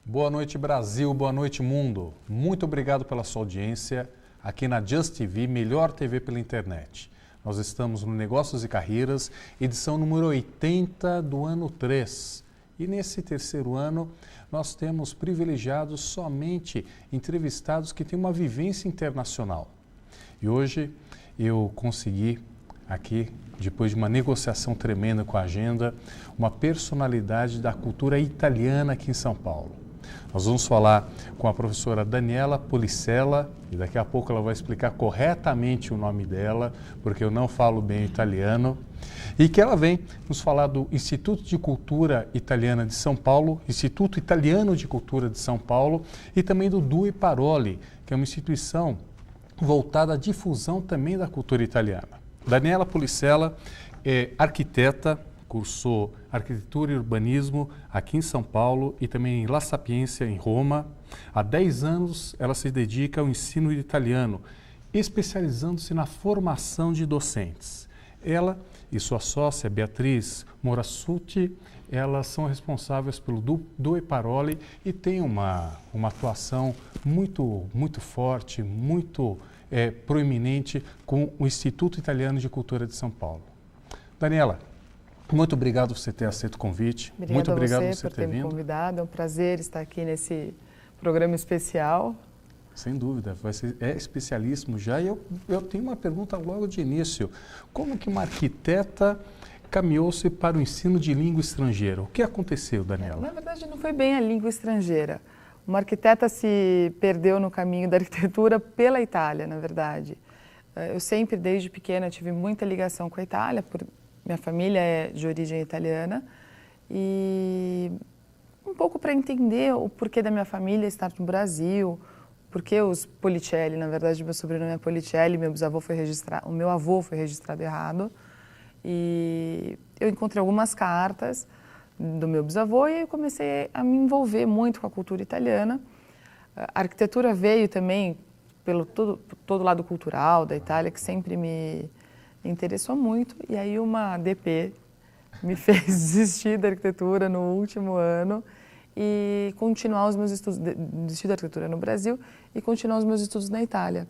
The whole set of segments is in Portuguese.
Boa noite, Brasil. Boa noite, mundo. Muito obrigado pela sua audiência aqui na Just TV, melhor TV pela internet. Nós estamos no Negócios e Carreiras, edição número 80 do ano 3. E nesse terceiro ano, nós temos privilegiados somente entrevistados que têm uma vivência internacional. E hoje eu consegui aqui, depois de uma negociação tremenda com a agenda, uma personalidade da cultura italiana aqui em São Paulo. Nós vamos falar com a professora Daniela Policella, e daqui a pouco ela vai explicar corretamente o nome dela, porque eu não falo bem italiano, e que ela vem nos falar do Instituto de Cultura Italiana de São Paulo, Instituto Italiano de Cultura de São Paulo, e também do Due Parole, que é uma instituição voltada à difusão também da cultura italiana. Daniela Policella é arquiteta, cursou arquitetura e urbanismo aqui em São Paulo e também em La Sapienza, em Roma. Há 10 anos ela se dedica ao ensino de italiano, especializando-se na formação de docentes. Ela e sua sócia, Beatriz Morassutti, elas são responsáveis pelo Due Parole e têm uma atuação muito forte, muito proeminente com o Instituto Italiano de Cultura de São Paulo. Daniela, muito obrigado por você ter aceito o convite. Muito obrigado a você por ter me convidado. É um prazer estar aqui nesse programa especial. Sem dúvida, é especialíssimo já. E eu tenho uma pergunta logo de início. Como que uma arquiteta caminhou-se para o ensino de língua estrangeira? O que aconteceu, Daniela? Na verdade, não foi bem a língua estrangeira. Uma arquiteta se perdeu no caminho da arquitetura pela Itália, na verdade. Eu sempre, desde pequena, tive muita ligação com a Itália, minha família é de origem italiana, e um pouco para entender o porquê da minha família estar no Brasil, porque os Policelli, na verdade, meu sobrenome é Policelli, o meu avô foi registrado errado, e eu encontrei algumas cartas do meu bisavô e eu comecei a me envolver muito com a cultura italiana. A arquitetura veio também pelo todo o lado cultural da Itália, que sempre me interessou muito, e aí uma DP me fez desistir da arquitetura no último ano e continuar os meus estudos, desistir da arquitetura no Brasil e continuar os meus estudos na Itália.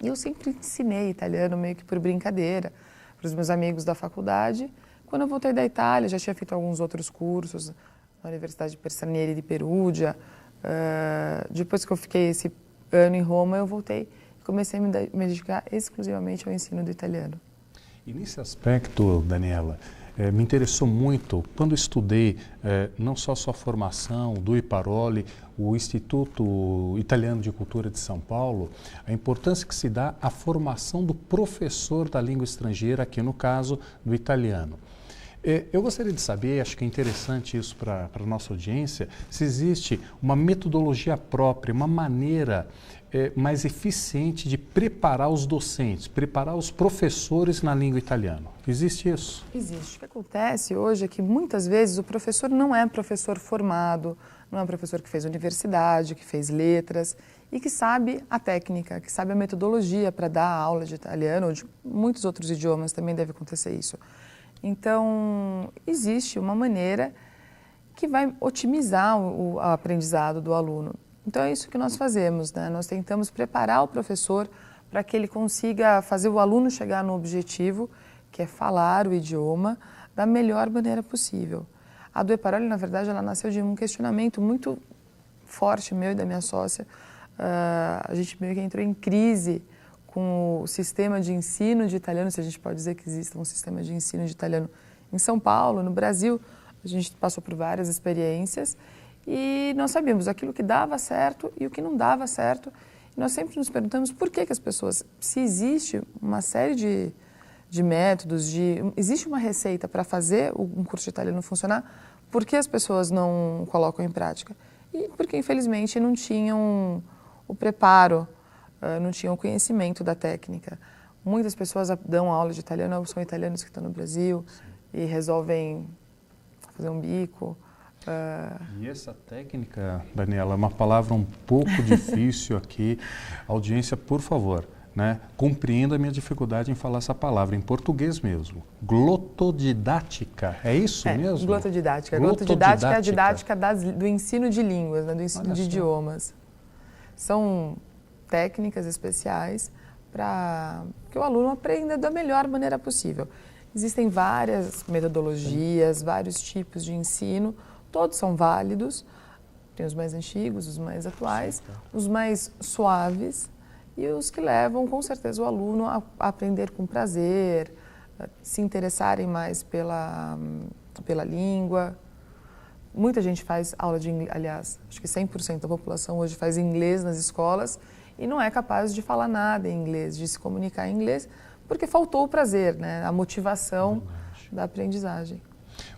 E eu sempre ensinei italiano meio que por brincadeira para os meus amigos da faculdade. Quando eu voltei da Itália, já tinha feito alguns outros cursos na Universidade Persanieri de Perugia. Depois que eu fiquei esse ano em Roma, eu voltei e comecei a me dedicar exclusivamente ao ensino do italiano. E nesse aspecto, Daniela, me interessou muito, quando eu estudei não só sua formação, do Due Parole, o Instituto Italiano de Cultura de São Paulo, a importância que se dá à formação do professor da língua estrangeira, aqui no caso do italiano. Eu gostaria de saber, acho que é interessante isso para a nossa audiência, se existe uma metodologia própria, uma maneira mais eficiente de preparar os docentes, preparar os professores na língua italiana. Existe isso? Existe. O que acontece hoje é que muitas vezes o professor não é professor formado, não é um professor que fez universidade, que fez letras e que sabe a técnica, que sabe a metodologia para dar aula de italiano ou de muitos outros idiomas, também deve acontecer isso. Então, existe uma maneira que vai otimizar o aprendizado do aluno. Então, é isso que nós fazemos, né? Nós tentamos preparar o professor para que ele consiga fazer o aluno chegar no objetivo, que é falar o idioma da melhor maneira possível. A Due Parole, na verdade, ela nasceu de um questionamento muito forte meu e da minha sócia. A gente meio que entrou em crise com o sistema de ensino de italiano, se a gente pode dizer que existe um sistema de ensino de italiano em São Paulo, no Brasil. A gente passou por várias experiências e nós sabíamos aquilo que dava certo e o que não dava certo. E nós sempre nos perguntamos por que as pessoas, se existe uma série de métodos, existe uma receita para fazer um curso de italiano funcionar, por que as pessoas não colocam em prática? E porque, infelizmente, não tinham o preparo, não tinham o conhecimento da técnica. Muitas pessoas dão aula de italiano, são italianos que estão no Brasil e resolvem fazer um bico. E essa técnica, Daniela, é uma palavra um pouco difícil aqui. Audiência, por favor, né? Compreenda a minha dificuldade em falar essa palavra, em português mesmo. Glotonomia. glotodidática, é isso mesmo? Glotodidática. Glotodidática é a didática do ensino de línguas, né, do ensino de idiomas. São técnicas especiais para que o aluno aprenda da melhor maneira possível. Existem várias metodologias, vários tipos de ensino, todos são válidos. Tem os mais antigos, os mais atuais, os mais suaves e os que levam, com certeza, o aluno a aprender com prazer, a se interessarem mais pela língua. Muita gente faz aula de inglês, aliás, acho que 100% da população hoje faz inglês nas escolas e não é capaz de falar nada em inglês, de se comunicar em inglês, porque faltou o prazer, né? A motivação da aprendizagem.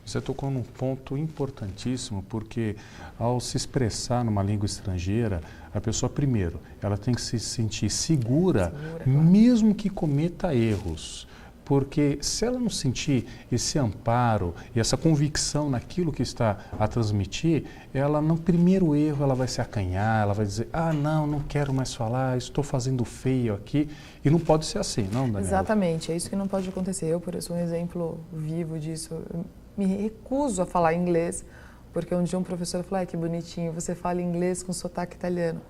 Você tocou num ponto importantíssimo, porque ao se expressar numa língua estrangeira, a pessoa, primeiro, ela tem que se sentir segura, mesmo que cometa erros. Porque se ela não sentir esse amparo e essa convicção naquilo que está a transmitir, ela no primeiro erro ela vai se acanhar, ela vai dizer, não quero mais falar, estou fazendo feio aqui. E não pode ser assim, não, Daniela? Exatamente, é isso que não pode acontecer. Eu, por isso, sou um exemplo vivo disso. Eu me recuso a falar inglês, porque um dia um professor falou, que bonitinho, você fala inglês com sotaque italiano.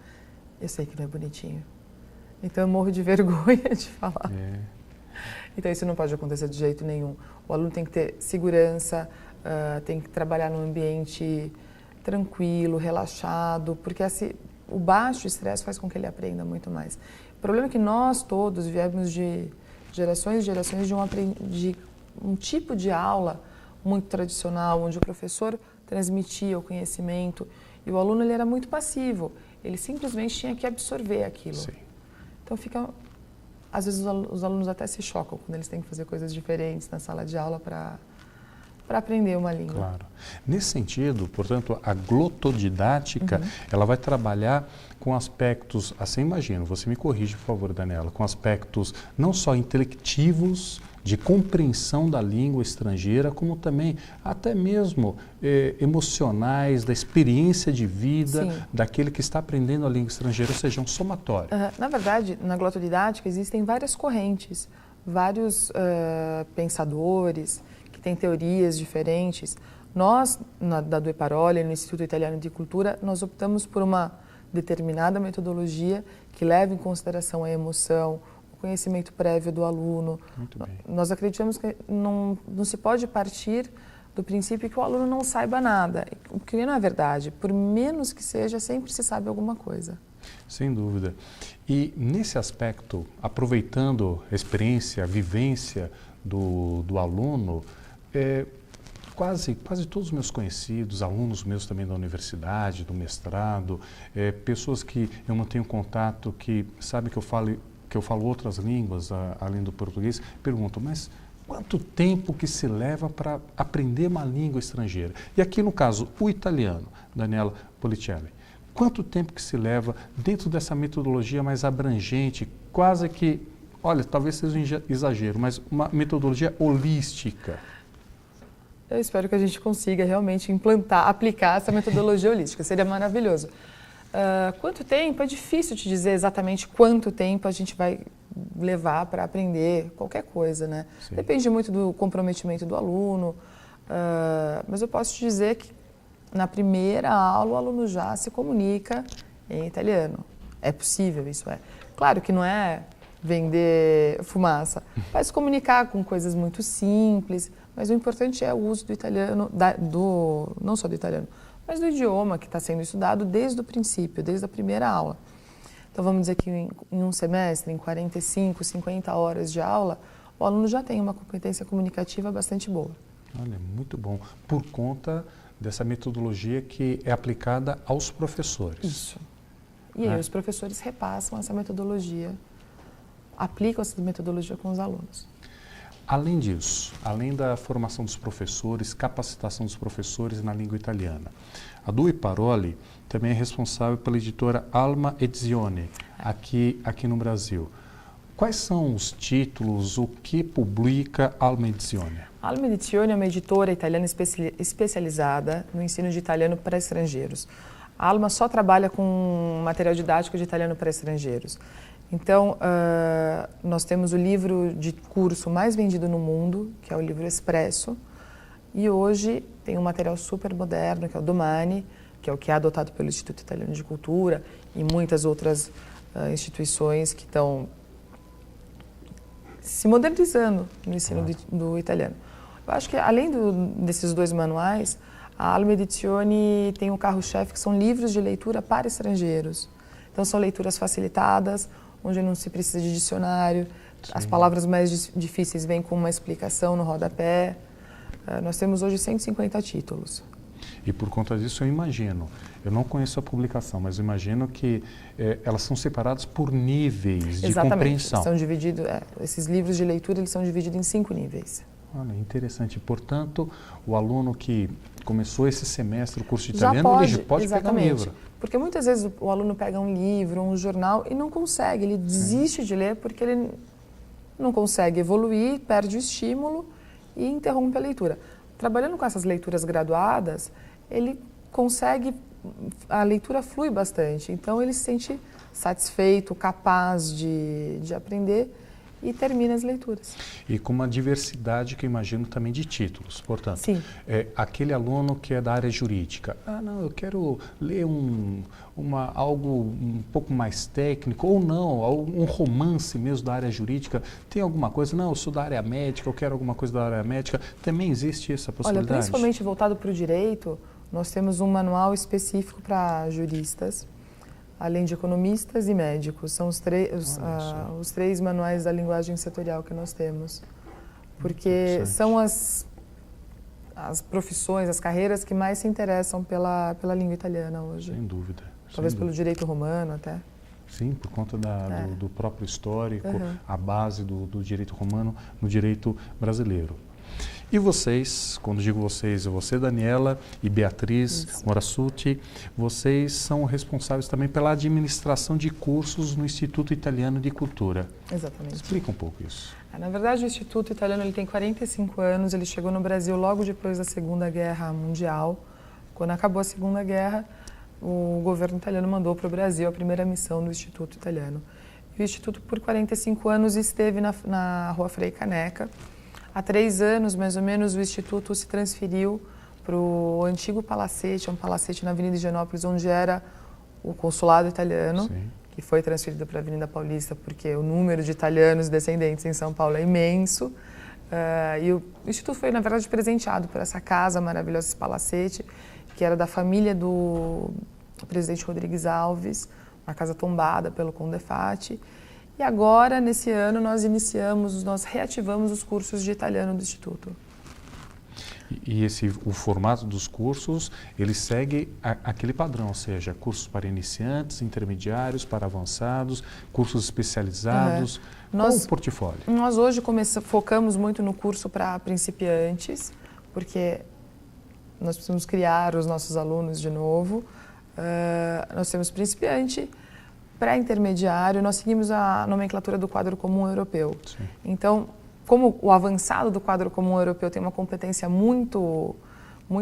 Eu sei que não é bonitinho. Então eu morro de vergonha de falar. Então isso não pode acontecer de jeito nenhum. O aluno tem que ter segurança, tem que trabalhar num ambiente tranquilo, relaxado, porque o baixo estresse faz com que ele aprenda muito mais. O problema é que nós todos viemos de gerações e gerações de um tipo de aula muito tradicional, onde o professor transmitia o conhecimento e o aluno ele era muito passivo. Ele simplesmente tinha que absorver aquilo. Sim. Então às vezes os alunos até se chocam quando eles têm que fazer coisas diferentes na sala de aula para aprender uma língua. Claro. Nesse sentido, portanto, a glotodidática, ela vai trabalhar com aspectos, assim imagino, você me corrige, por favor, Daniela, com aspectos não só intelectivos, de compreensão da língua estrangeira, como também até mesmo emocionais, da experiência de vida daquele que está aprendendo a língua estrangeira, ou seja, um somatório. Na verdade, na glotodidática existem várias correntes, vários pensadores que têm teorias diferentes. Nós, da Due Parole, no Instituto Italiano de Cultura, nós optamos por uma determinada metodologia que leva em consideração a emoção, conhecimento prévio do aluno. Muito bem. Nós acreditamos que não se pode partir do princípio que o aluno não saiba nada, o que não é verdade. Por menos que seja, sempre se sabe alguma coisa. Sem dúvida. E nesse aspecto, aproveitando a experiência, a vivência do aluno, quase todos os meus conhecidos, alunos meus também da universidade, do mestrado, pessoas que eu mantenho contato, que sabem que eu falo outras línguas além do português, perguntam, mas quanto tempo que se leva para aprender uma língua estrangeira? E aqui no caso, o italiano, Daniela Policelli, quanto tempo que se leva dentro dessa metodologia mais abrangente, quase que, olha, talvez seja um exagero, mas uma metodologia holística? Eu espero que a gente consiga realmente aplicar essa metodologia holística, seria maravilhoso. Quanto tempo? É difícil te dizer exatamente quanto tempo a gente vai levar para aprender qualquer coisa, né? Sim. Depende muito do comprometimento do aluno, mas eu posso te dizer que na primeira aula o aluno já se comunica em italiano. É possível, isso é. Claro que não é vender fumaça, vai se comunicar com coisas muito simples, mas o importante é o uso do italiano, não só do italiano, mas do idioma que está sendo estudado desde o princípio, desde a primeira aula. Então vamos dizer que em um semestre, em 45, 50 horas de aula, o aluno já tem uma competência comunicativa bastante boa. Olha, muito bom. Por conta dessa metodologia que é aplicada aos professores. Isso. E aí os professores repassam essa metodologia, aplicam essa metodologia com os alunos. Além disso, além da formação dos professores, capacitação dos professores na língua italiana, a Due Parole também é responsável pela editora Alma Edizione, aqui no Brasil. Quais são os títulos, o que publica Alma Edizione? Alma Edizione é uma editora italiana especializada no ensino de italiano para estrangeiros. A Alma só trabalha com material didático de italiano para estrangeiros. Então, nós temos o livro de curso mais vendido no mundo, que é o livro Expresso, e hoje tem um material super moderno, que é o Domani, que é o que é adotado pelo Instituto Italiano de Cultura e muitas outras instituições que estão se modernizando no ensino do italiano. Eu acho que, além desses dois manuais, a Alma Edizioni tem um carro-chefe que são livros de leitura para estrangeiros. Então, são leituras facilitadas, onde não se precisa de dicionário. Sim. As palavras mais difíceis vêm com uma explicação no rodapé. Nós temos hoje 150 títulos. E por conta disso eu imagino, eu não conheço a publicação, mas eu imagino que elas são separadas por níveis de compreensão. São divididos, esses livros de leitura eles são divididos em 5 níveis. Olha, interessante. Portanto, o aluno que começou esse semestre o curso de italiano, ele já pode pegar um livro. Porque muitas vezes o aluno pega um livro, um jornal e não consegue, ele desiste de ler porque ele não consegue evoluir, perde o estímulo e interrompe a leitura. Trabalhando com essas leituras graduadas, ele consegue, a leitura flui bastante, então ele se sente satisfeito, capaz de aprender e termina as leituras. E com uma diversidade que eu imagino também de títulos, portanto, sim. Aquele aluno que é da área jurídica, não, eu quero ler algo um pouco mais técnico, ou não, um romance mesmo da área jurídica, tem alguma coisa, não, eu sou da área médica, eu quero alguma coisa da área médica, também existe essa possibilidade? Olha, principalmente voltado para o direito, nós temos um manual específico para juristas, além de economistas e médicos. São os três manuais da linguagem setorial que nós temos. Porque são as profissões, as carreiras que mais se interessam pela língua italiana hoje. Sem dúvida. Talvez pelo direito romano até. Sim, por conta do próprio histórico, a base do direito romano no direito brasileiro. E vocês, quando digo vocês, você, Daniela, e Beatriz Morassutti, vocês são responsáveis também pela administração de cursos no Instituto Italiano de Cultura. Exatamente. Explica um pouco isso. Na verdade, o Instituto Italiano ele tem 45 anos, ele chegou no Brasil logo depois da Segunda Guerra Mundial. Quando acabou a Segunda Guerra, o governo italiano mandou para o Brasil a primeira missão do Instituto Italiano. E o Instituto, por 45 anos, esteve na Rua Frei Caneca. Há 3 anos, mais ou menos, o Instituto se transferiu para o antigo palacete, um palacete na Avenida Higienópolis, onde era o consulado italiano, que foi transferido para a Avenida Paulista, porque o número de italianos descendentes em São Paulo é imenso. E o Instituto foi, na verdade, presenteado por essa casa maravilhosa, esse palacete, que era da família do presidente Rodrigues Alves, uma casa tombada pelo Conde Fati. E agora, nesse ano, nós reativamos os cursos de italiano do Instituto. E o formato dos cursos, ele segue aquele padrão, ou seja, cursos para iniciantes, intermediários, para avançados, cursos especializados. Qual o portfólio? Nós hoje focamos muito no curso para principiantes, porque nós precisamos criar os nossos alunos de novo. Nós temos principiante, pré-intermediário, nós seguimos a nomenclatura do quadro comum europeu. Sim. Então, como o avançado do quadro comum europeu tem uma competência muito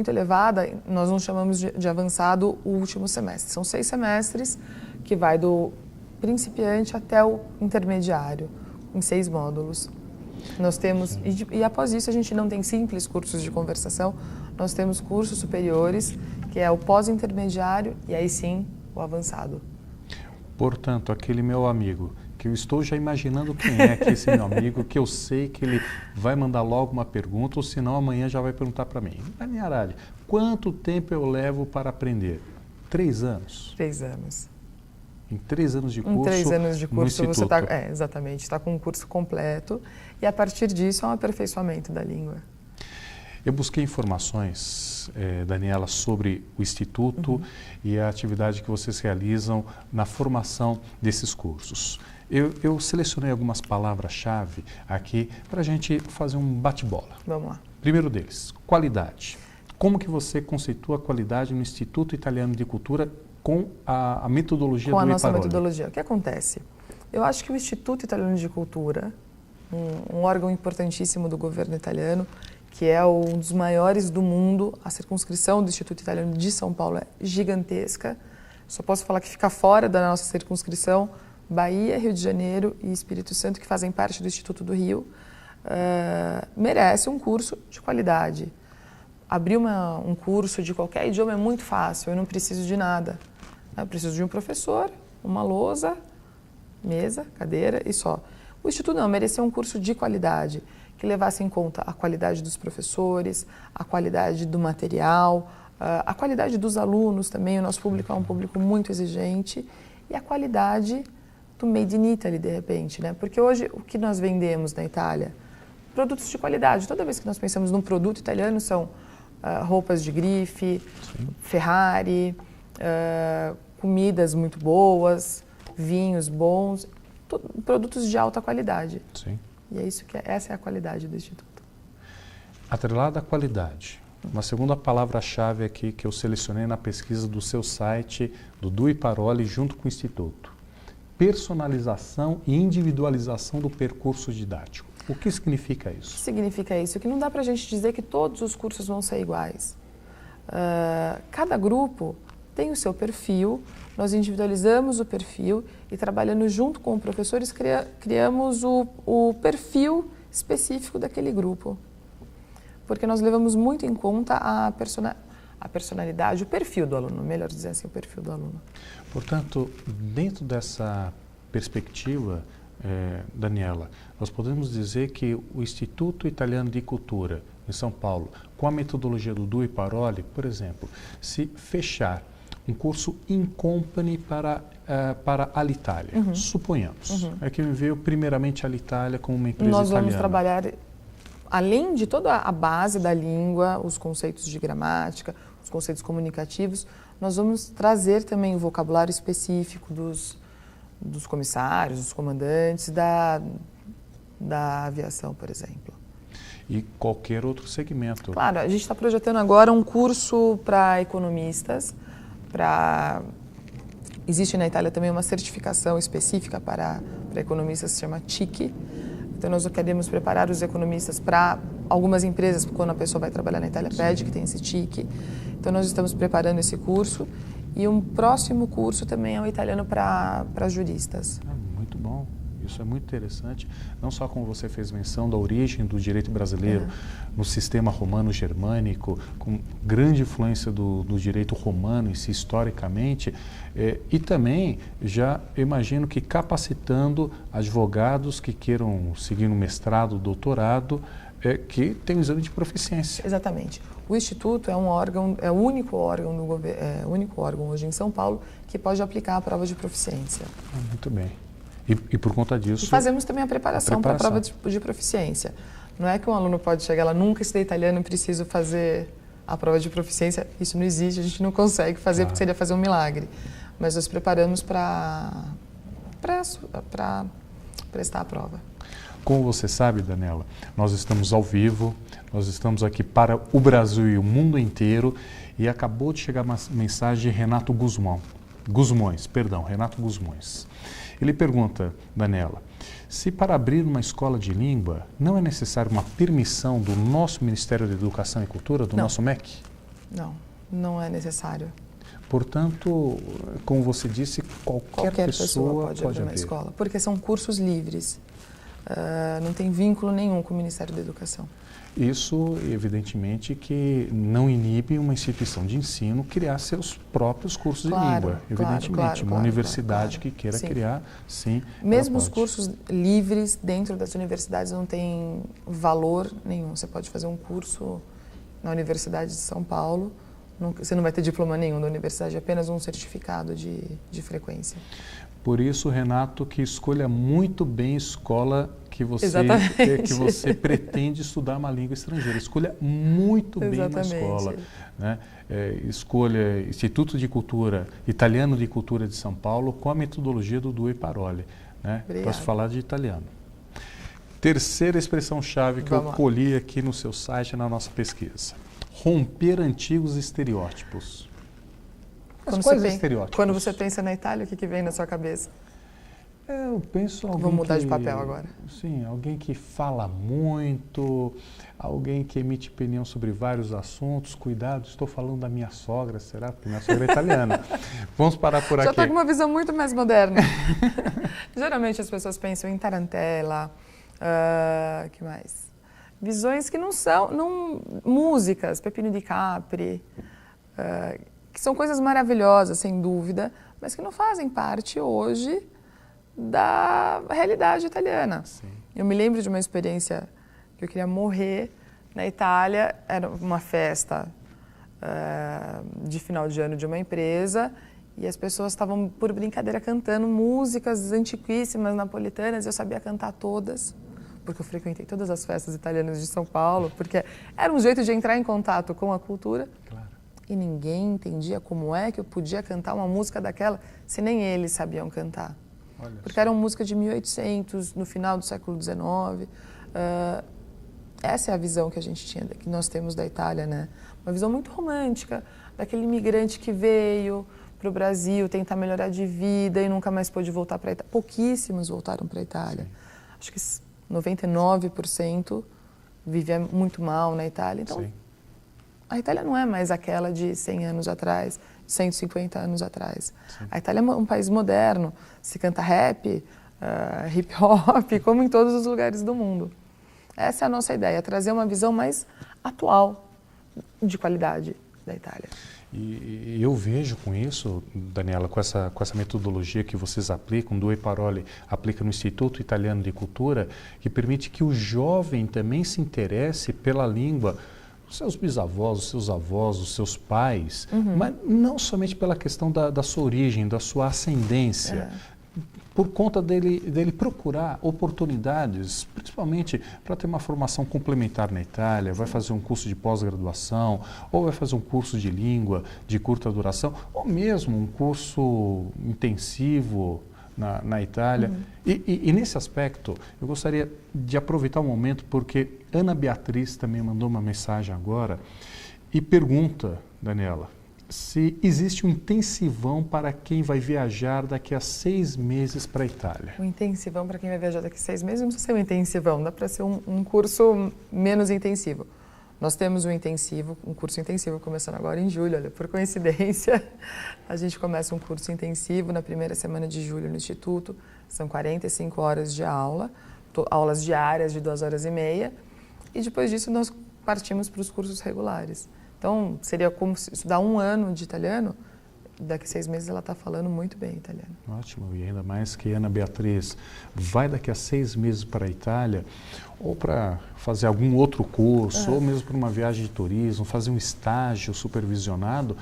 elevada, nós não chamamos de avançado o último semestre. São 6 semestres que vai do principiante até o intermediário, em 6 módulos. Nós temos, e após isso a gente não tem simples cursos de conversação, nós temos cursos superiores, que é o pós-intermediário e aí sim o avançado. Portanto, aquele meu amigo, que eu estou já imaginando quem é que esse meu amigo, que eu sei que ele vai mandar logo uma pergunta, ou senão amanhã já vai perguntar para mim. Daniela Aralho, quanto tempo eu levo para aprender? 3 anos? 3 anos. Em 3 anos de curso? Em 3 anos de curso você está, exatamente, está com um curso completo e a partir disso é um aperfeiçoamento da língua. Eu busquei informações, Daniela, sobre o Instituto e a atividade que vocês realizam na formação desses cursos. Eu selecionei algumas palavras-chave aqui para a gente fazer um bate-bola. Vamos lá. Primeiro deles, qualidade. Como que você conceitua a qualidade no Instituto Italiano de Cultura com a metodologia do Com a Paroli? nossa metodologia. O que acontece? Eu acho que o Instituto Italiano de Cultura, um órgão importantíssimo do governo italiano, que é um dos maiores do mundo, a circunscrição do Instituto Italiano de São Paulo é gigantesca. Só posso falar que fica fora da nossa circunscrição Bahia, Rio de Janeiro e Espírito Santo, que fazem parte do Instituto do Rio, merece um curso de qualidade. Abrir um curso de qualquer idioma é muito fácil, eu não preciso de nada. Eu preciso de um professor, uma lousa, mesa, cadeira e só. O Instituto não, merecia um curso de qualidade, que levasse em conta a qualidade dos professores, a qualidade do material, a qualidade dos alunos também. O nosso público é um público muito exigente, e a qualidade do Made in Italy, de repente, né? Porque hoje o que nós vendemos na Itália? Produtos de qualidade. Toda vez que nós pensamos num produto italiano, são roupas de grife, sim, Ferrari, comidas muito boas, vinhos bons, produtos de alta qualidade. Sim. E é isso essa é a qualidade do Instituto. Atrelada à qualidade. Uma segunda palavra-chave aqui que eu selecionei na pesquisa do seu site, do Due Paroli, junto com o Instituto. Personalização e individualização do percurso didático. O que significa isso? O que significa isso? Que não dá para a gente dizer que todos os cursos vão ser iguais. Cada grupo tem o seu perfil, nós individualizamos o perfil e, trabalhando junto com professores, criamos o perfil específico daquele grupo. Porque nós levamos muito em conta a personalidade, o perfil do aluno, melhor dizer assim, o perfil do aluno. Portanto, dentro dessa perspectiva, Daniela, nós podemos dizer que o Instituto Italiano de Cultura, em São Paulo, com a metodologia do Due Paroli, por exemplo, se fechar um curso in company para Alitalia, suponhamos, é que me veio primeiramente Alitalia como uma empresa italiana. Nós vamos trabalhar, além de toda a base da língua, os conceitos de gramática, os conceitos comunicativos, nós vamos trazer também o vocabulário específico dos comissários, dos comandantes, da aviação, por exemplo. E qualquer outro segmento. Claro, a gente está projetando agora um curso para economistas, existe na Itália também uma certificação específica para economistas, se chama TIC. Então nós queremos preparar os economistas para algumas empresas, quando a pessoa vai trabalhar na Itália, pede que tem esse TIC. Então nós estamos preparando esse curso, e um próximo curso também é o italiano para juristas. Muito bom. Isso é muito interessante, não só como você fez menção da origem do direito brasileiro no sistema romano-germânico, com grande influência do direito romano historicamente, e também já imagino que capacitando advogados que queiram seguir um mestrado, doutorado, que tem um exame de proficiência. Exatamente. O Instituto é um órgão, é o único órgão do governo, único órgão hoje em São Paulo que pode aplicar a prova de proficiência. Muito bem. E por conta disso... E fazemos também a preparação para a prova de proficiência. Não é que um aluno pode chegar lá, nunca estudei italiano, preciso fazer a prova de proficiência. Isso não existe, a gente não consegue fazer, porque seria fazer um milagre. Mas nós preparamos para prestar a prova. Como você sabe, Daniela, nós estamos ao vivo, nós estamos aqui para o Brasil e o mundo inteiro, e acabou de chegar uma mensagem de Renato Guzmões. Ele pergunta, Daniela, se para abrir uma escola de língua não é necessário uma permissão do nosso Ministério da Educação e Cultura, do nosso MEC? Não, não é necessário. Portanto, como você disse, qualquer pessoa pode abrir uma escola, porque são cursos livres. Não tem vínculo nenhum com o Ministério da Educação. Isso, evidentemente, que não inibe uma instituição de ensino criar seus próprios cursos de língua. Evidentemente, uma universidade que queira criar, sim. Mesmo os cursos livres dentro das universidades não têm valor nenhum. Você pode fazer um curso na Universidade de São Paulo, você não vai ter diploma nenhum da universidade, apenas um certificado de frequência. Por isso, Renato, que escolha muito bem a escola que você pretende estudar uma língua estrangeira. Escolha muito bem uma escola. Né? Escolha Instituto de Cultura, Italiano de Cultura de São Paulo, com a metodologia do Due Paroli, né? Para se falar de italiano. Terceira expressão-chave que eu colhi aqui no seu site, na nossa pesquisa. Romper antigos estereótipos. Quais estereótipos? Quando você pensa na Itália, o que vem na sua cabeça? Eu penso alguém Vou mudar de papel agora. Sim, alguém que fala muito, alguém que emite opinião sobre vários assuntos. Cuidado, estou falando da minha sogra, será? Porque minha sogra é italiana. Vamos parar por aqui. Já estou com uma visão muito mais moderna. Geralmente as pessoas pensam em Tarantella, que mais? Visões que não são, músicas, Pepino di Capri, que são coisas maravilhosas, sem dúvida, mas que não fazem parte hoje da realidade italiana. Sim. Eu me lembro de uma experiência que eu queria morrer na Itália. Era uma festa de final de ano de uma empresa e as pessoas estavam, por brincadeira, cantando músicas antiquíssimas napolitanas. Eu sabia cantar todas, porque eu frequentei todas as festas italianas de São Paulo, porque era um jeito de entrar em contato com a cultura. Claro. E ninguém entendia como é que eu podia cantar uma música daquela se nem eles sabiam cantar. Olha Porque só. eram músicas de 1800, no final do século XIX. Essa é a visão que a gente tinha, que nós temos da Itália, né? Uma visão muito romântica, daquele imigrante que veio para o Brasil tentar melhorar de vida e nunca mais pôde voltar para a Itália. Pouquíssimos voltaram para a Itália. Sim. Acho que 99% vivia muito mal na Itália. Então, Sim. a Itália não é mais aquela de 100 anos atrás, 150 anos atrás. Sim. A Itália é um país moderno, se canta rap, hip hop, como em todos os lugares do mundo. Essa é a nossa ideia, trazer uma visão mais atual de qualidade da Itália. E eu vejo com isso, Daniela, com essa metodologia que vocês aplicam, Due Parole aplica no Instituto Italiano de Cultura, que permite que o jovem também se interesse pela língua, os seus bisavós, os seus avós, os seus pais, mas não somente pela questão da sua origem, da sua ascendência, por conta dele procurar oportunidades, principalmente para ter uma formação complementar na Itália, vai fazer um curso de pós-graduação, ou vai fazer um curso de língua de curta duração, ou mesmo um curso intensivo na Itália. E nesse aspecto, eu gostaria de aproveitar o momento, porque Ana Beatriz também mandou uma mensagem agora e pergunta, Daniela, se existe um intensivão para quem vai viajar daqui a 6 meses para a Itália. Um intensivão para quem vai viajar daqui a 6 meses não precisa ser um intensivão, dá para ser um curso menos intensivo. Nós temos um curso intensivo começando agora em julho, olha, por coincidência, a gente começa um curso intensivo na primeira semana de julho no Instituto, são 45 horas de aula, aulas diárias de 2 horas e meia, e depois disso nós partimos para os cursos regulares. Então, seria como estudar 1 ano de italiano, daqui a 6 meses ela está falando muito bem italiano. Ótimo, e ainda mais que Ana Beatriz vai daqui a 6 meses para a Itália, ou para fazer algum outro curso, ou mesmo para uma viagem de turismo, fazer um estágio supervisionado,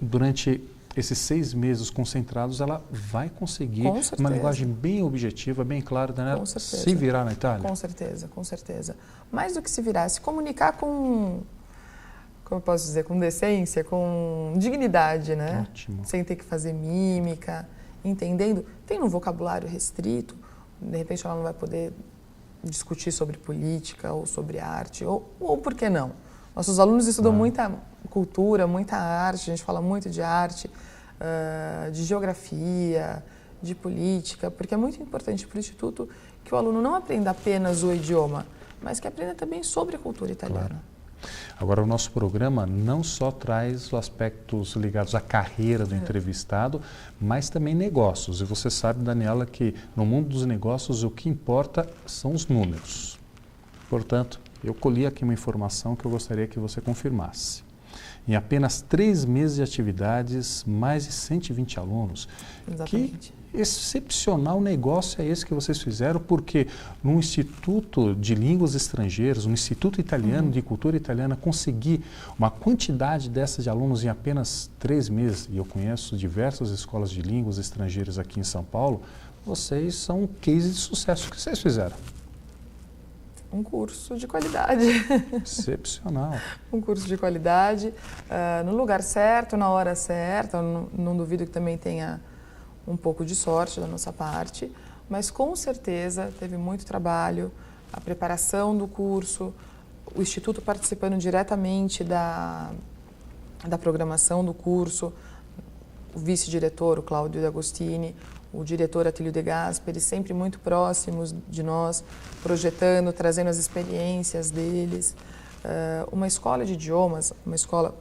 durante esses 6 meses concentrados, ela vai conseguir uma linguagem bem objetiva, bem clara, né? Se virar na Itália. Com certeza, com certeza. Mais do que se virar, se comunicar com... como eu posso dizer, com decência, com dignidade, né? Ótimo. Sem ter que fazer mímica, entendendo. Tem um vocabulário restrito, de repente ela não vai poder discutir sobre política ou sobre arte, ou por que não? Nossos alunos estudam muita cultura, muita arte, a gente fala muito de arte, de geografia, de política, porque é muito importante para o Instituto que o aluno não aprenda apenas o idioma, mas que aprenda também sobre a cultura italiana. Claro. Agora, o nosso programa não só traz os aspectos ligados à carreira do entrevistado, mas também negócios. E você sabe, Daniela, que no mundo dos negócios o que importa são os números. Portanto, eu colhi aqui uma informação que eu gostaria que você confirmasse. Em apenas 3 meses de atividades, mais de 120 alunos. Exatamente. Que excepcional negócio é esse que vocês fizeram, porque no Instituto de Línguas Estrangeiras, no Instituto Italiano de Cultura Italiana, conseguir uma quantidade dessas de alunos em apenas 3 meses, e eu conheço diversas escolas de línguas estrangeiras aqui em São Paulo, vocês são um case de sucesso. O que vocês fizeram? Um curso de qualidade. Excepcional. Um curso de qualidade, no lugar certo, na hora certa. Não duvido que também tenha um pouco de sorte da nossa parte, mas com certeza teve muito trabalho, a preparação do curso, o Instituto participando diretamente da programação do curso, o vice-diretor, o Cláudio D'Agostini, o diretor Atílio De Gasperi, sempre muito próximos de nós, projetando, trazendo as experiências deles. Uma escola de idiomas, uma escola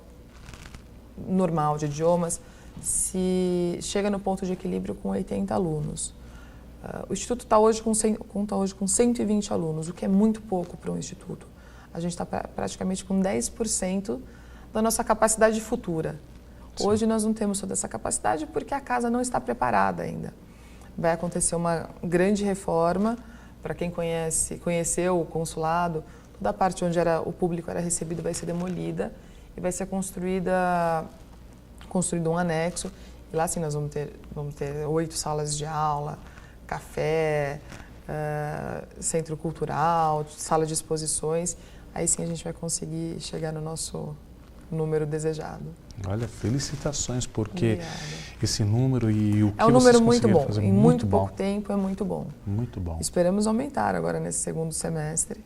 normal de idiomas, se chega no ponto de equilíbrio com 80 alunos. O Instituto conta hoje com 120 alunos, o que é muito pouco para um instituto. A gente está praticamente com 10% da nossa capacidade futura. Sim. Hoje nós não temos toda essa capacidade porque a casa não está preparada ainda. Vai acontecer uma grande reforma. Para quem conheceu o consulado, toda a parte onde o público era recebido vai ser demolida e vai ser construído um anexo. E lá sim nós vamos ter 8 salas de aula, café, centro cultural, sala de exposições. Aí sim a gente vai conseguir chegar no nosso número desejado. Olha, felicitações, porque Obrigada. Esse número e o que é um número muito bom. Fazer, em muito pouco tempo é muito bom. Muito bom. Esperamos aumentar agora nesse segundo semestre.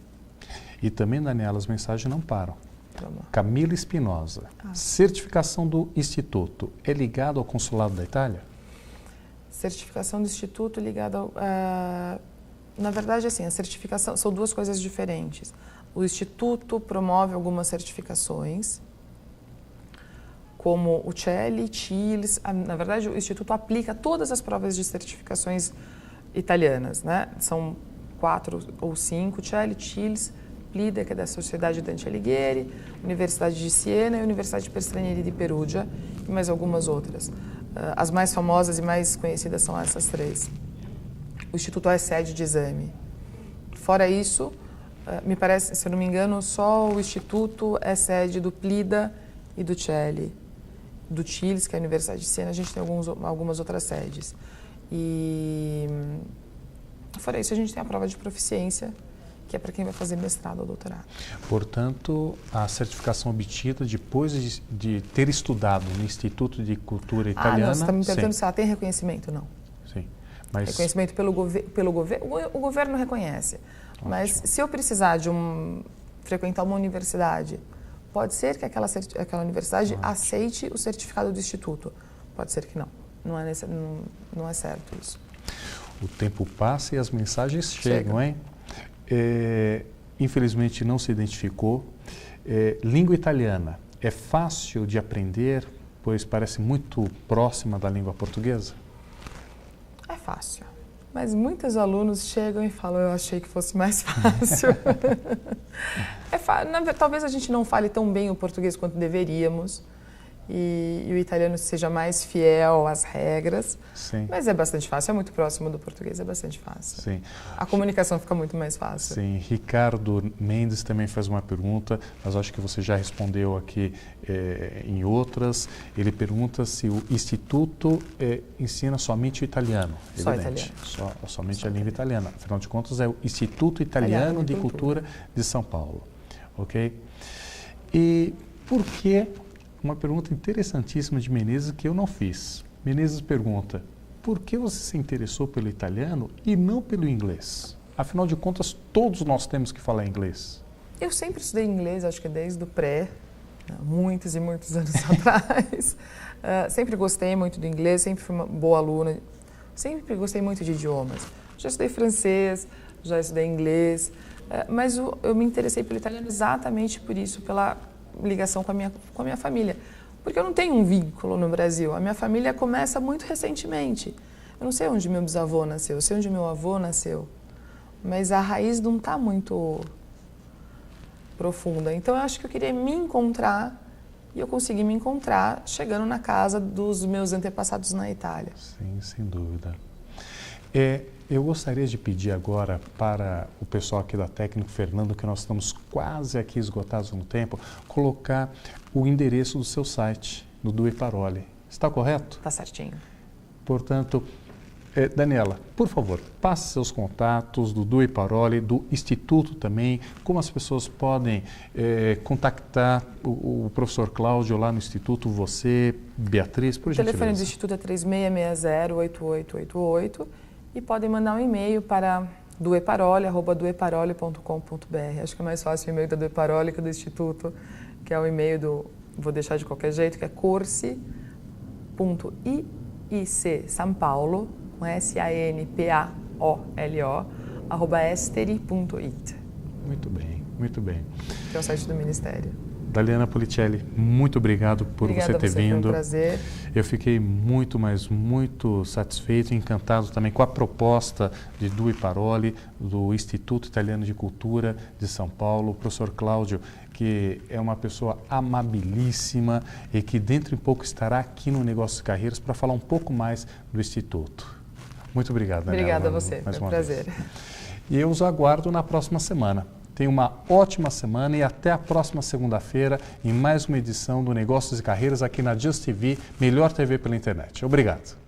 E também, Daniela, as mensagens não param. Vamos lá. Camila Espinosa, certificação do Instituto é ligado ao Consulado da Itália? Certificação do Instituto ligada ao... na verdade, assim, a certificação são duas coisas diferentes. O Instituto promove algumas certificações, como o CELI, TILS. Na verdade, o Instituto aplica todas as provas de certificações italianas, né? São 4 ou 5, CELI, TILS, PLIDA, que é da Sociedade Dante Alighieri, Universidade de Siena e Universidade per Stranieri di Perugia, e mais algumas outras. As mais famosas e mais conhecidas são essas 3. O Instituto é sede de exame. Fora isso, me parece, se eu não me engano, só o Instituto é sede do PLIDA e do CELI. Do TILS, que é a Universidade de Siena, a gente tem algumas outras sedes. E fora isso, a gente tem a prova de proficiência, que é para quem vai fazer mestrado ou doutorado. Portanto, a certificação obtida depois de ter estudado no Instituto de Cultura Italiana... não, você está me perguntando se ela tem reconhecimento, não. Sim. Mas... Reconhecimento pelo governo, o governo reconhece. Ótimo. Mas se eu precisar frequentar uma universidade, pode ser que aquela universidade Ótimo. Aceite o certificado do Instituto. Pode ser que não. Não é certo isso. O tempo passa e as mensagens chegam, hein? Infelizmente não se identificou. Língua italiana é fácil de aprender, pois parece muito próxima da língua portuguesa? É fácil, mas muitos alunos chegam e falam, eu achei que fosse mais fácil. Talvez a gente não fale tão bem o português quanto deveríamos e o italiano seja mais fiel às regras, Sim. Mas é bastante fácil, é muito próximo do português, é bastante fácil. Sim. A comunicação fica muito mais fácil. Sim, Ricardo Mendes também faz uma pergunta, mas acho que você já respondeu aqui em outras. Ele pergunta se o Instituto ensina somente o italiano. Só evidente. Italiano. Somente a língua italiana. Afinal de contas, é o Instituto Italiano de Cultura de São Paulo. Ok? E por que... Uma pergunta interessantíssima de Menezes que eu não fiz. Menezes pergunta, por que você se interessou pelo italiano e não pelo inglês? Afinal de contas, todos nós temos que falar inglês. Eu sempre estudei inglês, acho que desde o pré, muitos e muitos anos atrás. Sempre gostei muito do inglês, sempre fui uma boa aluna, sempre gostei muito de idiomas. Já estudei francês, já estudei inglês, mas eu me interessei pelo italiano exatamente por isso, pela ligação com a minha família. Porque eu não tenho um vínculo no Brasil. A minha família começa muito recentemente. Eu não sei onde meu bisavô nasceu, eu sei onde meu avô nasceu. Mas a raiz não está muito profunda. Então eu acho que eu queria me encontrar e eu consegui me encontrar chegando na casa dos meus antepassados na Itália. Sim, sem dúvida. Eu gostaria de pedir agora para o pessoal aqui da Técnico Fernando, que nós estamos quase aqui esgotados no tempo, colocar o endereço do seu site, no Due Parole. Está correto? Está certinho. Portanto, Daniela, por favor, passe seus contatos do Due Parole, do Instituto também, como as pessoas podem contactar o professor Cláudio lá no Instituto, você, Beatriz, por gentileza. O telefone do Instituto é 3660-8888 e podem mandar um e-mail para dueparole@dueparole.com.br. Acho que é mais fácil o e-mail da Due Parole que do Instituto, que é o e-mail vou deixar de qualquer jeito, que é corsi.iicsanpaulo, com SANPAOLO, @esteri.it. Muito bem, muito bem. Que é o site do Ministério. Daliana Policelli, muito obrigado por você ter vindo. Foi um prazer. Eu fiquei muito satisfeito e encantado também com a proposta de Dui Paroli, do Instituto Italiano de Cultura de São Paulo, o professor Cláudio, que é uma pessoa amabilíssima e que dentro de pouco estará aqui no Negócios e Carreiras para falar um pouco mais do Instituto. Muito obrigado, Daniela. Obrigada a você, foi um prazer. E eu os aguardo na próxima semana. Tenha uma ótima semana e até a próxima segunda-feira em mais uma edição do Negócios e Carreiras aqui na Just TV, melhor TV pela internet. Obrigado.